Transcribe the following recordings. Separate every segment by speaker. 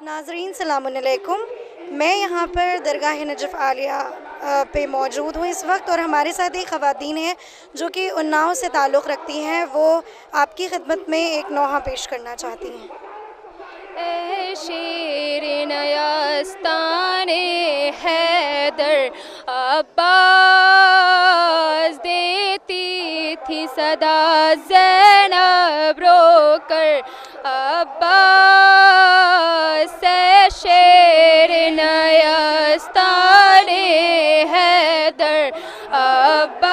Speaker 1: ناظرین السلام علیکم. میں یہاں پر درگاہ نجف عالیہ پہ موجود ہوں اس وقت، اور ہمارے ساتھ ایک خواتین ہیں جو کہ اناؤ سے تعلق رکھتی ہیں. وہ آپ کی خدمت میں ایک نوحہ پیش کرنا چاہتی ہیں.
Speaker 2: اے شیر نیستان حیدر عباس دیتی تھی صدا زینب رو کر عباس. اے شیر نیستان حیدر عباس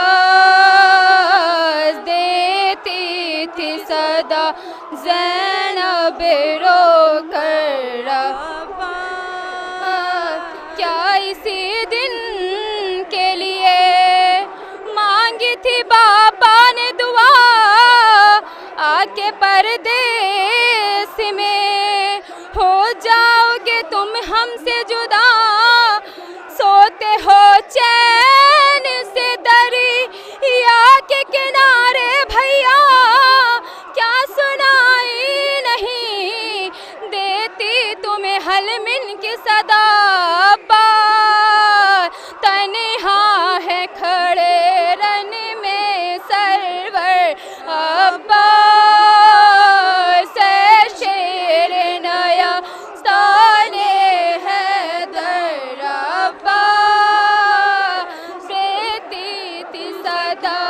Speaker 2: دیتی تھی صدا زینب رو کر عباس. کیا اسی دن کے لیے مانگی تھی باپا نے دعا، آ کے پردیس میں ہو جاؤ گے تم ہم سے جدا. سوتے ہو چین سے دریا کے کنارے بھیا، کیا سنائی نہیں دیتی تمہیں حل من کی صدا. تنہا ہے کھڑے رن میں سرور عباس. اے شیر نیستان حیدر عباس دیتی تھی صدا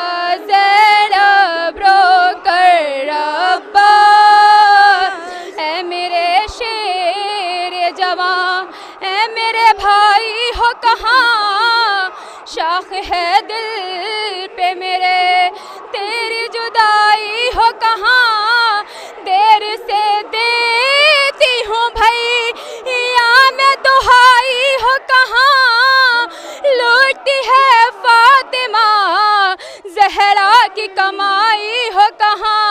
Speaker 2: زینب رو کر عباس. اے میرے شیر جوان، اے میرے بھائی ہو کہاں، شاخ ہے دل پہ میرے تیری جدائی ہو کہاں. دیر سے دیتی ہوں بھائی یا میں دہائی ہو کہاں. لوٹتی ہے فاطمہ زہرا کی کمائی ہو کہاں.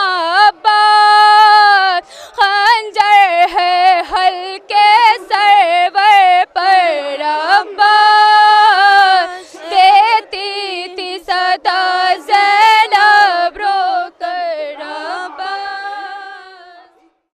Speaker 2: عباس خنجر ہے ہلکے